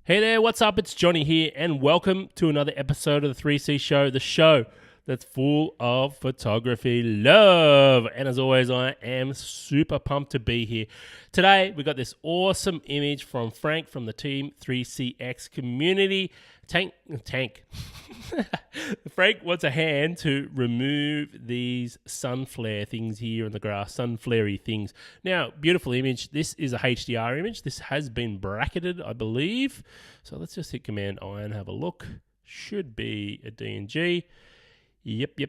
Hey there, what's up? It's Johnny here, and welcome to another episode of the 3C Show, the show that's full of photography love. And as always, I am super pumped to be here. Today, we got this awesome image from Frank from the Team 3CX community. Tank. Frank wants a hand to remove these sun flare things here in the grass, sun flare-y things. Now, beautiful image. This is a HDR image. This has been bracketed, I believe. So let's just hit Command I and have a look. Should be a DNG. Yep.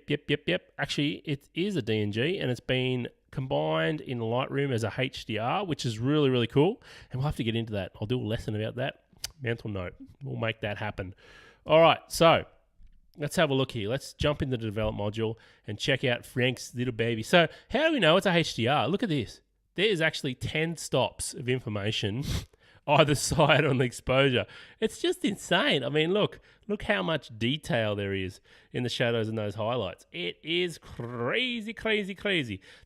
Actually, it is a DNG, and it's been combined in Lightroom as a HDR, which is really, really cool. And we'll have to get into that. I'll do a lesson about that. Mental note. We'll make that happen. All right, so let's have a look here. Let's jump into the develop module and check out Frank's little baby. So how do we know it's a HDR? Look at this. There's actually 10 stops of information either side on the exposure. It's just insane. I mean, look how much detail there is in the shadows and those highlights. It is crazy.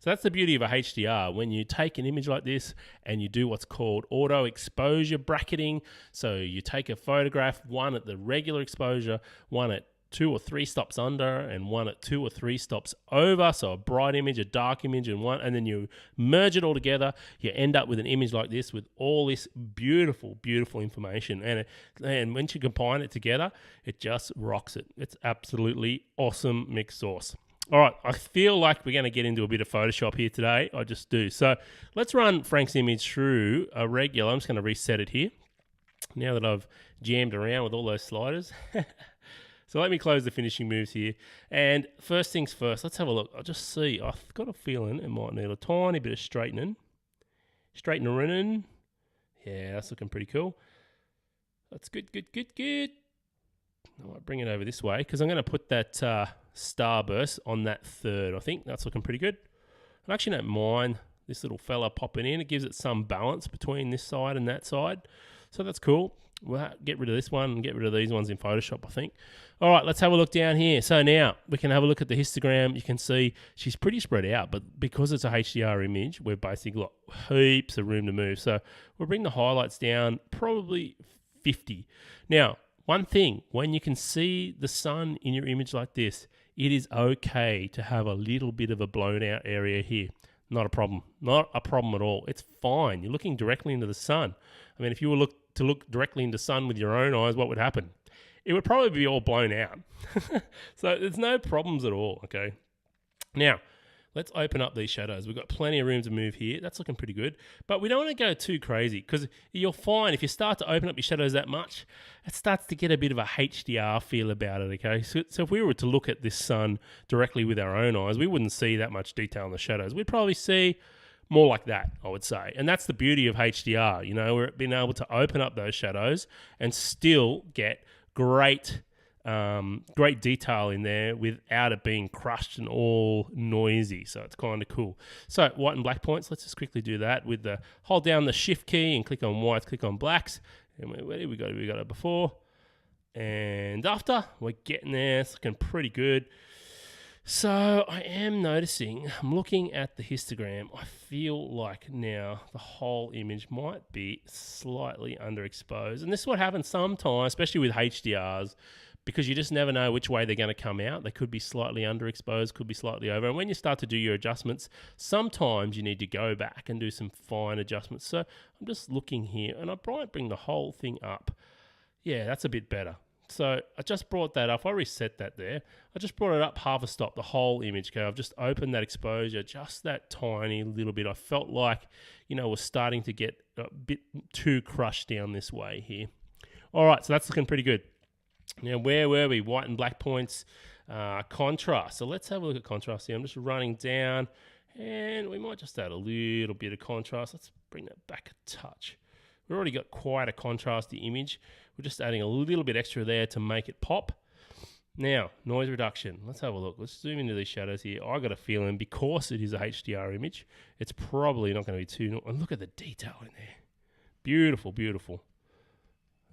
So that's the beauty of a HDR. When you take an image like this and you do what's called auto exposure bracketing, so you take a photograph, one at the regular exposure, one at 2 or 3 stops under, and one at 2 or 3 stops over. So a bright image, a dark image, and then you merge it all together. You end up with an image like this with all this beautiful information. And once you combine it together, it just rocks it. It's absolutely awesome mixed sauce. All right, I feel like we're going to get into a bit of Photoshop here today. I just do. So let's run Frank's image through a regular. I'm just going to reset it here now that I've jammed around with all those sliders. So let me close the finishing moves here. And first things first, let's have a look. I'll just see. I've got a feeling it might need a tiny bit of straightening. Yeah, that's looking pretty cool. That's good. I might bring it over this way because I'm going to put that starburst on that third. I think that's looking pretty good. I actually don't mind this little fella popping in. It gives it some balance between this side and that side. So that's cool. We'll get rid of this one and get rid of these ones in Photoshop, I think. All right, let's have a look down here. So now we can have a look at the histogram. You can see she's pretty spread out, but because it's a HDR image, we've basically got heaps of room to move. So we'll bring the highlights down probably 50. Now, one thing, when you can see the sun in your image like this, it is okay to have a little bit of a blown out area here. Not a problem. Not a problem at all. It's fine. You're looking directly into the sun. I mean, if you were to look directly into the sun with your own eyes, what would happen? It would probably be all blown out. So there's no problems at all, okay? Now, let's open up these shadows. We've got plenty of room to move here. That's looking pretty good. But we don't want to go too crazy because you'll find if you start to open up your shadows that much, it starts to get a bit of a HDR feel about it, okay? So if we were to look at this sun directly with our own eyes, we wouldn't see that much detail in the shadows. We'd probably see more like that, I would say. And that's the beauty of HDR. You know, we're being able to open up those shadows and still get great detail in there without it being crushed and all noisy. So it's kind of cool. So white and black points, let's just quickly do that with the hold down the shift key and click on whites, click on blacks. And where did we go? We got it before and after. We're getting there. It's looking pretty good. So I am noticing, I'm looking at the histogram, I feel like now the whole image might be slightly underexposed. And this is what happens sometimes, especially with HDRs, because you just never know which way they're going to come out. They could be slightly underexposed, could be slightly over. And when you start to do your adjustments, sometimes you need to go back and do some fine adjustments. So I'm just looking here, and I might bring the whole thing up. Yeah, that's a bit better. So I just brought that up. I reset that there. I just brought it up half a stop, the whole image. Okay, I've just opened that exposure, just that tiny little bit. I felt like, we're starting to get a bit too crushed down this way here. All right, so that's looking pretty good. Now, where were we? White and black points, contrast. So let's have a look at contrast here. I'm just running down, and we might just add a little bit of contrast. Let's bring that back a touch. We've already got quite a contrasty image. We're just adding a little bit extra there to make it pop. Now, noise reduction. Let's have a look. Let's zoom into these shadows here. I got a feeling because it is a HDR image, it's probably not going to be too... And look at the detail in there. Beautiful.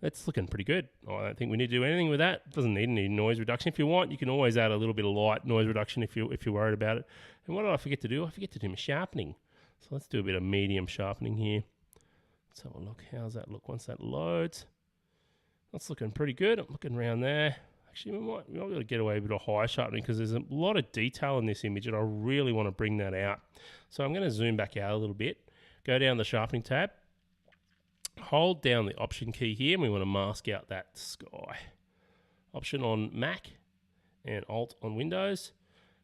That's looking pretty good. I don't think we need to do anything with that. It doesn't need any noise reduction. If you want, you can always add a little bit of light noise reduction if you're worried about it. And what did I forget to do? I forget to do my sharpening. So let's do a bit of medium sharpening here. Let's have a look. How's that look once that loads? That's looking pretty good. I'm looking around there. Actually, we might be able to get away with a higher sharpening because there's a lot of detail in this image and I really want to bring that out. So I'm going to zoom back out a little bit, go down the sharpening tab, hold down the option key here, and we want to mask out that sky. Option on Mac and Alt on Windows.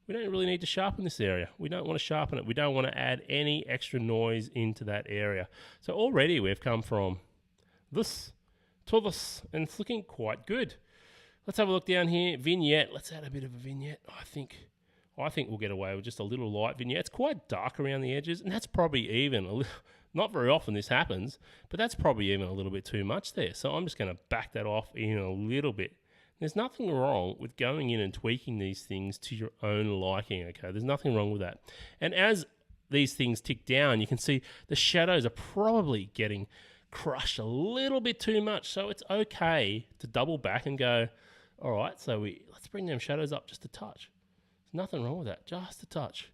We don't really need to sharpen this area. We don't want to sharpen it. We don't want to add any extra noise into that area. So already we've come from this to this, and it's looking quite good. Let's have a look down here. Vignette. Let's add a bit of a vignette. I think we'll get away with just a little light vignette. It's quite dark around the edges, and that's probably even a little, not very often this happens, but that's probably even a little bit too much there. So I'm just going to back that off in a little bit. There's nothing wrong with going in and tweaking these things to your own liking, okay? There's nothing wrong with that. And as these things tick down, you can see the shadows are probably getting crushed a little bit too much. So it's okay to double back and go, all right, so let's bring them shadows up just a touch. There's nothing wrong with that, just a touch.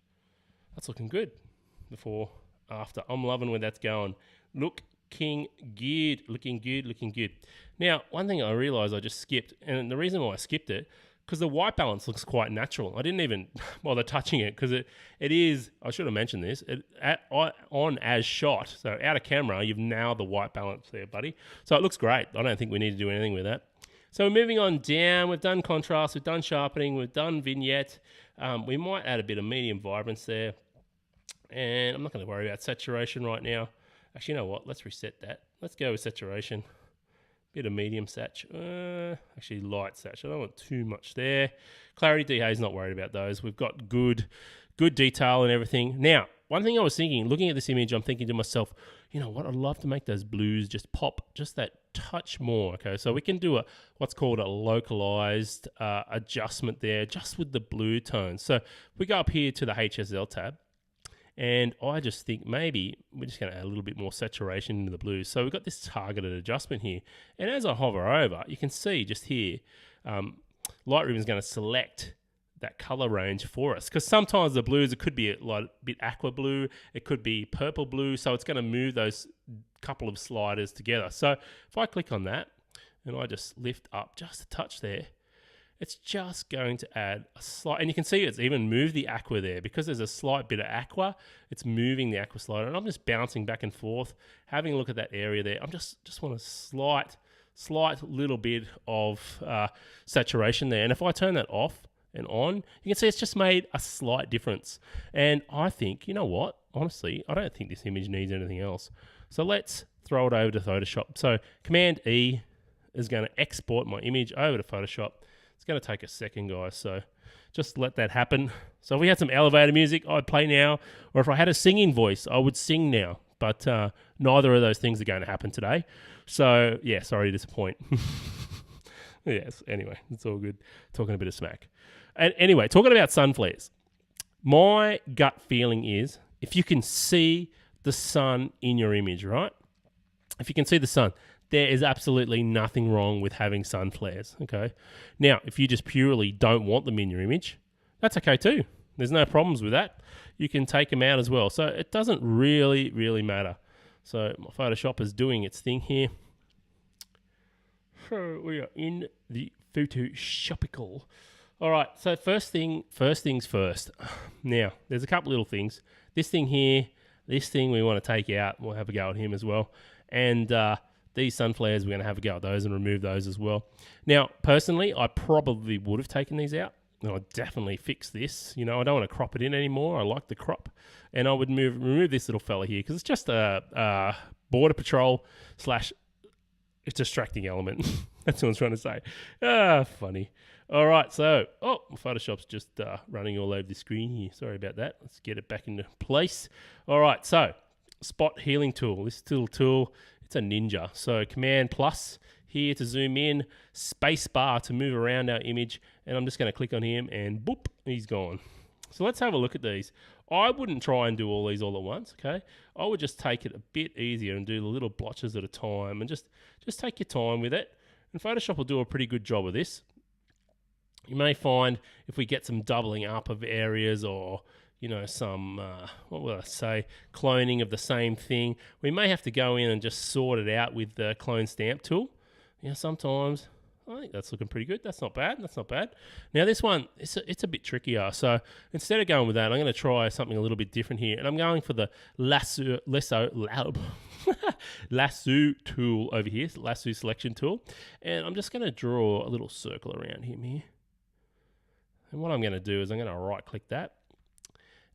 That's looking good. Before, after. I'm loving where that's going. Looking good, looking good, looking good. Now, one thing I realized I just skipped, and the reason why I skipped it, because the white balance looks quite natural. I didn't even bother touching it because it is, I should have mentioned this, on as shot, so out of camera, you've nailed the white balance there, buddy. So it looks great. I don't think we need to do anything with that. So we're moving on down. We've done contrast, we've done sharpening, we've done vignette. We might add a bit of medium vibrance there. And I'm not going to worry about saturation right now. Actually, you know what? Let's reset that. Let's go with saturation. Bit of medium sat. Actually, light sat. I don't want too much there. Clarity dehaze, not worried about those. We've got good detail and everything. Now, one thing I was thinking, looking at this image, I'm thinking to myself, you know what? I'd love to make those blues just pop just that touch more. Okay, so we can do what's called a localized adjustment there, just with the blue tones. So we go up here to the HSL tab. And I just think maybe we're just going to add a little bit more saturation into the blues. So we've got this targeted adjustment here. And as I hover over, you can see just here, Lightroom is going to select that color range for us. Because sometimes the blues, it could be a bit aqua blue, it could be purple blue. So it's going to move those couple of sliders together. So if I click on that and I just lift up just a touch there, it's just going to add a slight, and you can see it's even moved the aqua there because there's a slight bit of aqua. It's moving the aqua slider, and I'm just bouncing back and forth, having a look at that area there. I'm just want a slight little bit of saturation there. And if I turn that off and on, you can see it's just made a slight difference. And I think, you know what? Honestly, I don't think this image needs anything else. So let's throw it over to Photoshop. So Command E is going to export my image over to Photoshop. It's going to take a second, guys, so just let that happen. So if we had some elevator music, I'd play now. Or if I had a singing voice, I would sing now. But neither of those things are going to happen today. So, yeah, sorry to disappoint. Yes, anyway, it's all good. Talking a bit of smack. And anyway, talking about sun flares. My gut feeling is if you can see the sun in your image, right? If you can see the sun, there is absolutely nothing wrong with having sun flares, okay? Now, if you just purely don't want them in your image, that's okay too. There's no problems with that. You can take them out as well. So it doesn't really matter. So my Photoshop is doing its thing here. So we are in the Photoshopical. All right, so first things first. Now, there's a couple little things. This thing here, this thing we want to take out. We'll have a go at him as well. And these sun flares, we're going to have a go at those and remove those as well. Now, personally, I probably would have taken these out. And I'd definitely fix this. You know, I don't want to crop it in anymore. I like the crop. And I would remove this little fella here because it's just a border patrol / distracting element. That's what I'm trying to say. Funny. All right, so, Photoshop's just running all over the screen here. Sorry about that. Let's get it back into place. All right, so, spot healing tool. This little tool, it's a ninja. So Command plus here to zoom in, space bar to move around our image, and I'm just going to click on him and boop, he's gone. So let's have a look at these. I wouldn't try and do all these all at once, okay? I would just take it a bit easier and do the little blotches at a time and just take your time with it. And Photoshop will do a pretty good job of this. You may find if we get some doubling up of areas or you know, some, cloning of the same thing. We may have to go in and just sort it out with the clone stamp tool. Yeah, sometimes I think that's looking pretty good. That's not bad. That's not bad. Now this one, it's a bit trickier. So instead of going with that, I'm going to try something a little bit different here, and I'm going for the lasso tool over here, lasso selection tool, and I'm just going to draw a little circle around him here. And what I'm going to do is I'm going to right click that,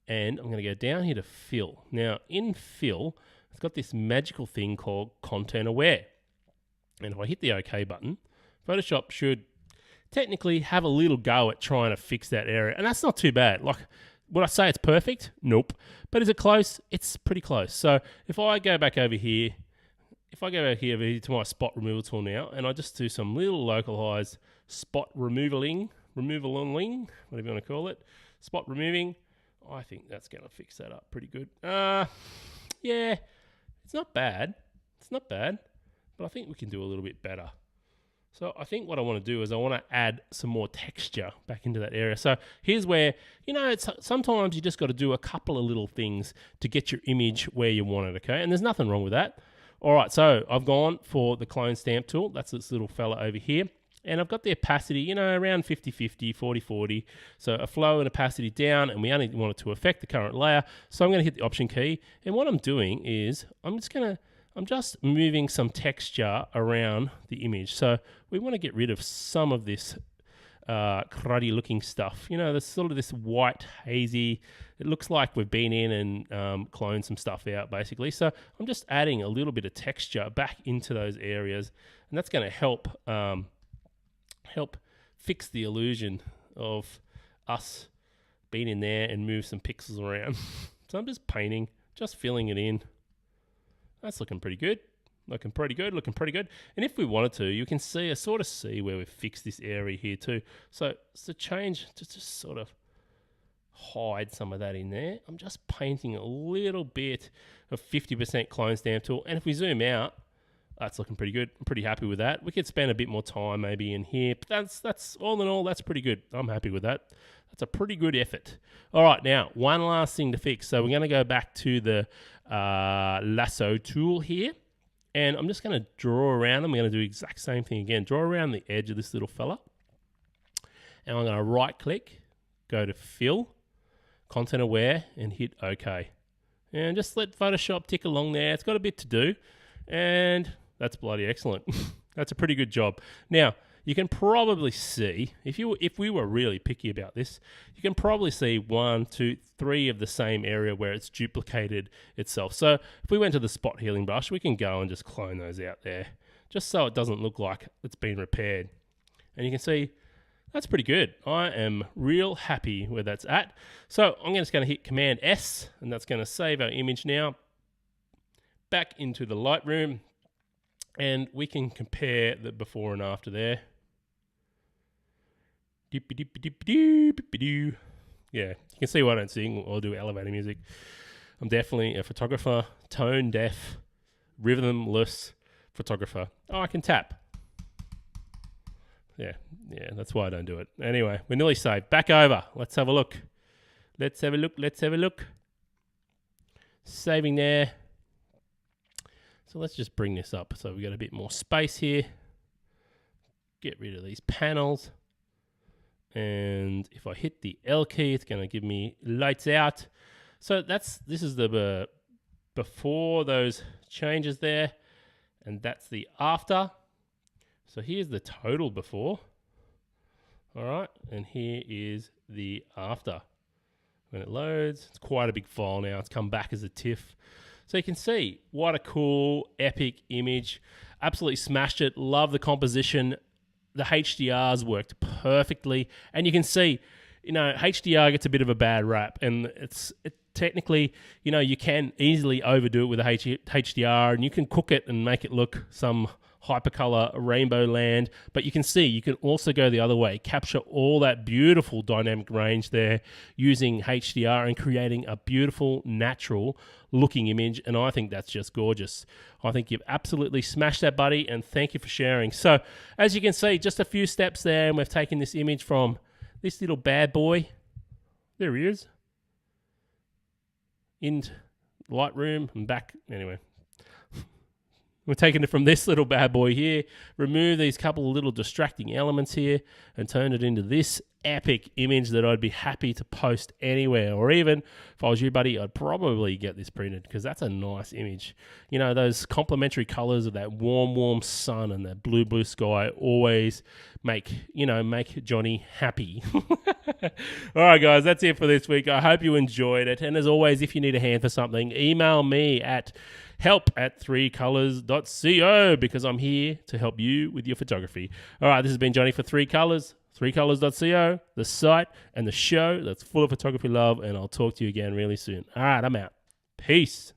and I'm going to go down here to fill. Now in fill, it's got this magical thing called content aware. And if I hit the OK button, Photoshop should technically have a little go at trying to fix that area. And that's not too bad. Like, would I say it's perfect? Nope. But is it close? It's pretty close. So if I go back over here, over here to my spot removal tool now, and I just do some little localized spot removaling, whatever you want to call it, spot removing, I think that's going to fix that up pretty good. Yeah, it's not bad. It's not bad. But I think we can do a little bit better. So I think what I want to do is I want to add some more texture back into that area. So here's where, sometimes you just got to do a couple of little things to get your image where you want it, okay? And there's nothing wrong with that. All right, so I've gone for the clone stamp tool. That's this little fella over here. And I've got the opacity, around 50-50, 40-40. So a flow and opacity down, and we only want it to affect the current layer. So I'm going to hit the Option key. And what I'm doing is I'm just moving some texture around the image. So we want to get rid of some of this cruddy looking stuff. There's sort of this white, hazy, it looks like we've been in and cloned some stuff out basically. So I'm just adding a little bit of texture back into those areas, and that's going to help fix the illusion of us being in there and move some pixels around. So I'm just painting, just filling it in. That's looking pretty good. Looking pretty good. And if we wanted to, you can sort of see where we've fixed this area here too. So to change, to just sort of hide some of that in there, I'm just painting a little bit of 50% clone stamp tool. And if we zoom out, that's looking pretty good. I'm pretty happy with that. We could spend a bit more time maybe in here, but that's all in all, that's pretty good. I'm happy with that. That's a pretty good effort. All right, now, one last thing to fix. So we're going to go back to the lasso tool here, and I'm just going to draw around. I'm going to do the exact same thing again. Draw around the edge of this little fella, and I'm going to right-click, go to Fill, Content Aware, and hit OK. And just let Photoshop tick along there. It's got a bit to do, and that's bloody excellent. That's a pretty good job. Now, you can probably see, if we were really picky about this, you can probably see 1, 2, 3 of the same area where it's duplicated itself. So if we went to the spot healing brush, we can go and just clone those out there, just so it doesn't look like it's been repaired. And you can see that's pretty good. I am real happy where that's at. So I'm just going to hit Command S, and that's going to save our image now back into the Lightroom, and we can compare the before and after there. Yeah, you can see why I don't sing or do elevator music. I'm definitely a photographer, tone deaf, rhythmless photographer. Oh, I can tap. Yeah, that's why I don't do it. Anyway, we're nearly saved. Back over. Let's have a look. Let's have a look. Saving there. So let's just bring this up so we've got a bit more space here. Get rid of these panels. And if I hit the L key, it's going to give me lights out. So this is the before those changes there, and that's the after. So here's the total before. All right, and here is the after. When it loads, it's quite a big file now. It's come back as a TIFF. So you can see what a cool, epic image. Absolutely smashed it. Love the composition. The HDRs worked perfectly, and you can see, HDR gets a bit of a bad rap, and technically, you can easily overdo it with a HDR, and you can cook it and make it look some hypercolor rainbow land, but you can see you can also go the other way, capture all that beautiful dynamic range there using HDR and creating a beautiful natural looking image, and I think that's just gorgeous. I think you've absolutely smashed that, buddy, and thank you for sharing. So as you can see, just a few steps there, and we've taken this image from this little bad boy, there he is, into Lightroom and back. Anyway, We're taking it from this little bad boy here, remove these couple of little distracting elements here, and turn it into this epic image that I'd be happy to post anywhere. Or even, if I was you, buddy, I'd probably get this printed because that's a nice image. You know, those complementary colors of that warm sun and that blue sky always make Johny happy. All right, guys, that's it for this week. I hope you enjoyed it. And as always, if you need a hand for something, email me at help@3colors.co because I'm here to help you with your photography. All right, this has been Johny for 3colors, 3colors.co, the site and the show that's full of photography love, and I'll talk to you again really soon. All right, I'm out. Peace.